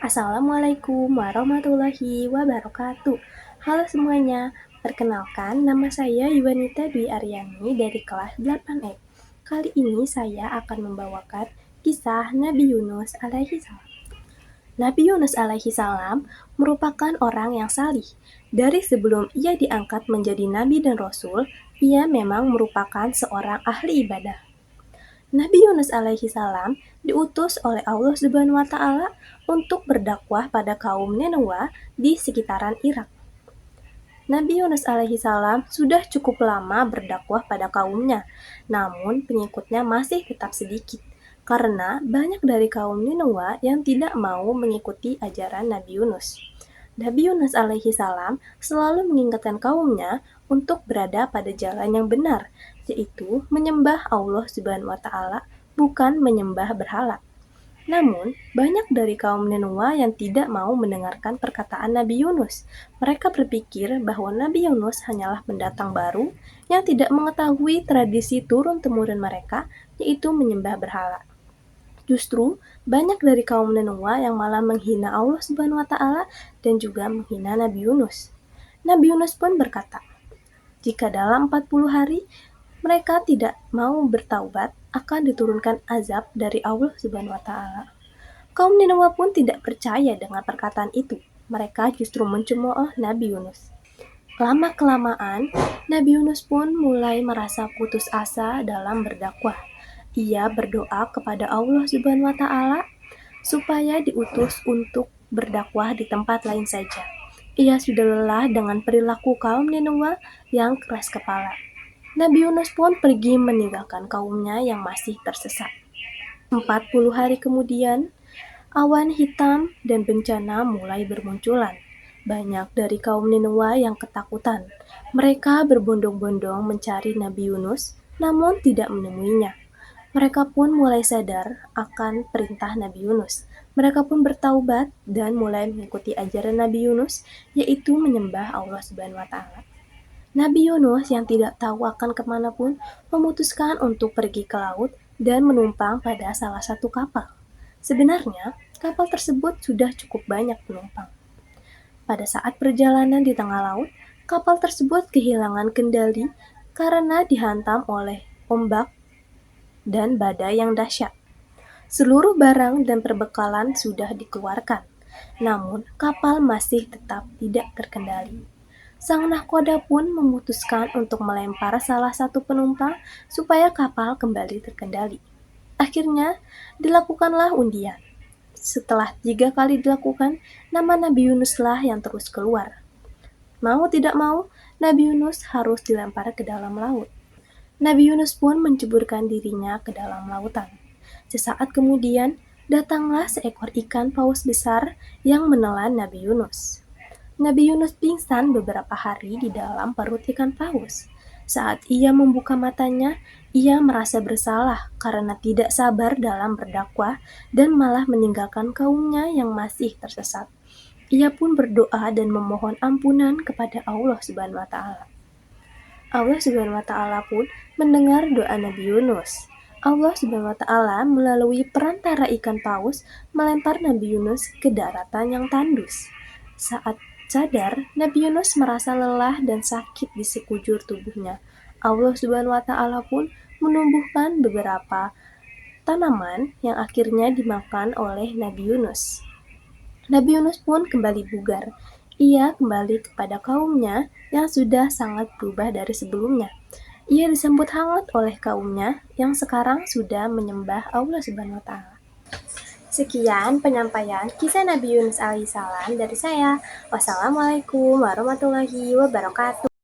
Assalamualaikum warahmatullahi wabarakatuh. Halo semuanya, perkenalkan nama saya Yuwanita Dwi Aryani dari kelas 8E. Kali ini saya akan membawakan kisah Nabi Yunus alaihi salam. Nabi Yunus alaihi salam merupakan orang yang salih. Dari sebelum ia diangkat menjadi nabi dan rasul, ia memang merupakan seorang ahli ibadah. Nabi Yunus alaihi salam diutus oleh Allah Subhanahu wa taala untuk berdakwah pada kaum Nineveh di sekitaran Irak. Nabi Yunus alaihi salam sudah cukup lama berdakwah pada kaumnya, namun pengikutnya masih tetap sedikit karena banyak dari kaum Nineveh yang tidak mau mengikuti ajaran Nabi Yunus. Nabi Yunus alaihi salam selalu mengingatkan kaumnya untuk berada pada jalan yang benar, yaitu menyembah Allah Subhanahu wa taala, bukan menyembah berhala. Namun, banyak dari kaum Nineveh yang tidak mau mendengarkan perkataan Nabi Yunus. Mereka berpikir bahwa Nabi Yunus hanyalah pendatang baru yang tidak mengetahui tradisi turun-temurun mereka, yaitu menyembah berhala. Justru, banyak dari kaum Nineveh yang malah menghina Allah Subhanahu wa taala dan juga menghina Nabi Yunus. Nabi Yunus pun berkata, jika dalam 40 hari mereka tidak mau bertaubat, akan diturunkan azab dari Allah Subhanahu wa taala. Kaum Nineveh pun tidak percaya dengan perkataan itu. Mereka justru mencemooh Nabi Yunus. Lama-kelamaan, Nabi Yunus pun mulai merasa putus asa dalam berdakwah. Ia berdoa kepada Allah Subhanahu wa taala supaya diutus untuk berdakwah di tempat lain saja. Ia sudah lelah dengan perilaku kaum Nineveh yang keras kepala. Nabi Yunus pun pergi meninggalkan kaumnya yang masih tersesat. 40 hari kemudian, awan hitam dan bencana mulai bermunculan. Banyak dari kaum Nineveh yang ketakutan. Mereka berbondong-bondong mencari Nabi Yunus, namun tidak menemuinya. Mereka pun mulai sadar akan perintah Nabi Yunus. Mereka pun bertaubat dan mulai mengikuti ajaran Nabi Yunus, yaitu menyembah Allah Subhanahu wa taala. Nabi Yunus yang tidak tahu akan kemana pun memutuskan untuk pergi ke laut dan menumpang pada salah satu kapal. Sebenarnya, kapal tersebut sudah cukup banyak penumpang. Pada saat perjalanan di tengah laut, kapal tersebut kehilangan kendali karena dihantam oleh ombak dan badai yang dahsyat. Seluruh barang dan perbekalan sudah dikeluarkan, namun kapal masih tetap tidak terkendali. Sang nahkoda pun memutuskan untuk melempar salah satu penumpang supaya kapal kembali terkendali. Akhirnya, dilakukanlah undian. Setelah 3 kali dilakukan, nama Nabi Yunuslah yang terus keluar. Mau tidak mau, Nabi Yunus harus dilempar ke dalam laut. Nabi Yunus pun menceburkan dirinya ke dalam lautan. Sesaat kemudian, datanglah seekor ikan paus besar yang menelan Nabi Yunus. Nabi Yunus pingsan beberapa hari di dalam perut ikan paus. Saat ia membuka matanya, ia merasa bersalah karena tidak sabar dalam berdakwah dan malah meninggalkan kaumnya yang masih tersesat. Ia pun berdoa dan memohon ampunan kepada Allah Subhanahu wa taala. Allah Subhanahu wa taala pun mendengar doa Nabi Yunus. Allah Subhanahu wa taala melalui perantara ikan paus melempar Nabi Yunus ke daratan yang tandus. Saat sadar, Nabi Yunus merasa lelah dan sakit di sekujur tubuhnya. Allah Subhanahu wa taala pun menumbuhkan beberapa tanaman yang akhirnya dimakan oleh Nabi Yunus. Nabi Yunus pun kembali bugar. Ia kembali kepada kaumnya yang sudah sangat berubah dari sebelumnya. Ia disambut hangat oleh kaumnya yang sekarang sudah menyembah Allah Subhanahu wa taala. Sekian penyampaian kisah Nabi Yunus alaihissalam dari saya. Wassalamualaikum warahmatullahi wabarakatuh.